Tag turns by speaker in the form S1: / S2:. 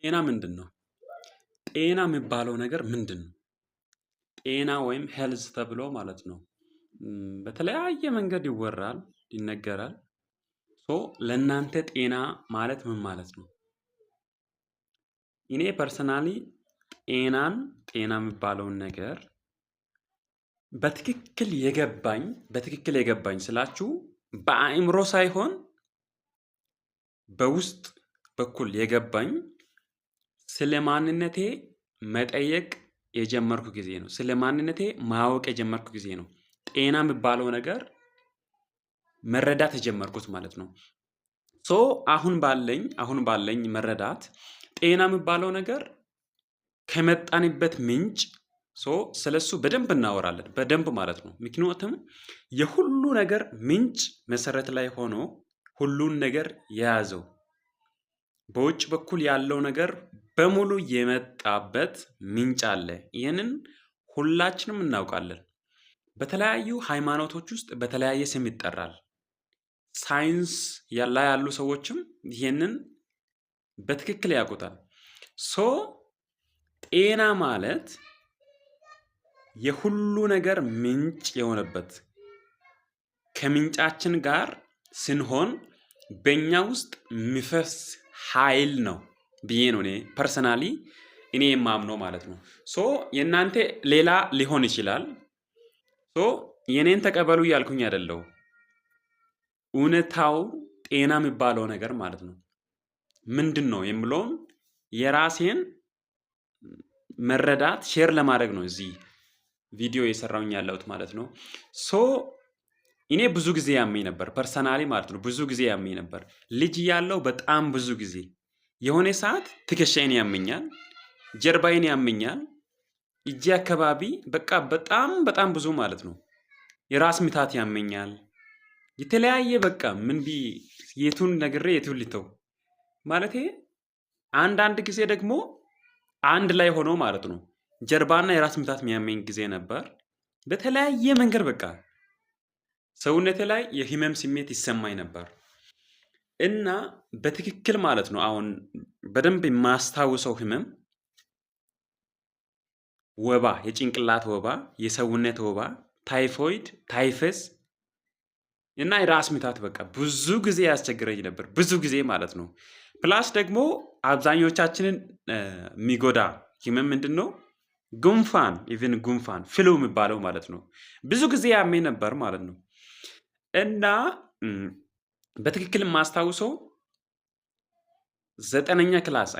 S1: ጤና ምንድን ነው? ጤና የሚባለው ነገር ምንድን ነው? ጤና ወይም ሄልዝ ተብሎ ማለት ነው። በተለያየ መንገድ ይወራል፣ ይነገራል። ለእናንተ ጤና ማለት ምን ማለት ነው? እኔ ፐርሰናሊ ጤና የሚባለውን ነገር በትክክል የገባኝ ስላችሁ በአእምሮ ሳይሆን በውስጥ በኩል የገባኝ ስለ ማንነቴ መጠየቅ የጀመርኩ ጊዜ ነው። ስለ ማንነቴ ማወቅ የጀመርኩ ጊዜ ነው። ጤና የሚባለው ነገር መረዳት የጀመርኩት ማለት ነው። አሁን ባለኝ መረዳት ጤና የሚባለው ነገር ከመጣንበት ምንጭ ስለሱ በደንብ እናወራለን። በደንብ ማለት ነው። ምክንያቱም የሁሉ ነገር ምንጭ መሰረት ላይ ሆኖ ሁሉን ነገር የያዘው በውጭ በኩል ያለው ነገር በሙሉ የመጣበት ምንጭ አለ። ይህንን ሁላችንም እናውቃለን። በተለያዩ ሃይማኖቶች ውስጥ በተለያየ ስም ይጠራል። ሳይንስ ላይ ያሉ ሰዎችም ይህንን በትክክል ያውቁታል። ጤና ማለት የሁሉ ነገር ምንጭ የሆነበት ከምንጫችን ጋር ስንሆን በእኛ ውስጥ የሚፈስ ኃይል ነው ብዬ ነው እኔ ፐርሰናሊ የማምነው ማለት ነው። የእናንተ ሌላ ሊሆን ይችላል። የኔን ተቀበሉ እያልኩኝ አይደለሁ። እውነታው ጤና የሚባለው ነገር ማለት ነው ምንድን ነው የምለውን የራሴን መረዳት ሼር ለማድረግ ነው እዚህ ቪዲዮ የሰራውኝ ያለሁት ማለት ነው። እኔ ብዙ ጊዜ ያመኝ ነበር ፐርሰናሊ ማለት ነው። ብዙ ጊዜ ያመኝ ነበር ልጅ እያለሁ በጣም ብዙ ጊዜ የሆነ ሰዓት ትከሻዬን ያመኛል፣ ጀርባዬን ያመኛል፣ እጄ አካባቢ በቃ በጣም ብዙ ማለት ነው። የራስ ምታት ያመኛል። የተለያየ በቃ የቱን ነግሬ የቱን ልተው ማለቴ አንዳንድ ጊዜ ደግሞ አንድ ላይ ሆኖ ማለት ነው ጀርባና የራስ ምታት የሚያመኝ ጊዜ ነበር። በተለያየ መንገድ በቃ ሰውነቴ ላይ የህመም ስሜት ይሰማኝ ነበር እና በትክክል ማለት ነው አሁን በደንብ የማስታውሰው ህመም ወባ፣ የጭንቅላት ወባ፣ የሰውነት ወባ፣ ታይፎይድ፣ ታይፈስ እና የራስ ምታት በቃ ብዙ ጊዜ ያስቸግረኝ ነበር። ብዙ ጊዜ ማለት ነው። ፕላስ ደግሞ አብዛኞቻችንን የሚጎዳ ህመም ምንድን ነው? ጉንፋን ፍሉ የሚባለው ማለት ነው። ብዙ ጊዜ ያመኝ ነበር ማለት ነው። እና በትክክል የማስታውሰው 9ኛ ክላስ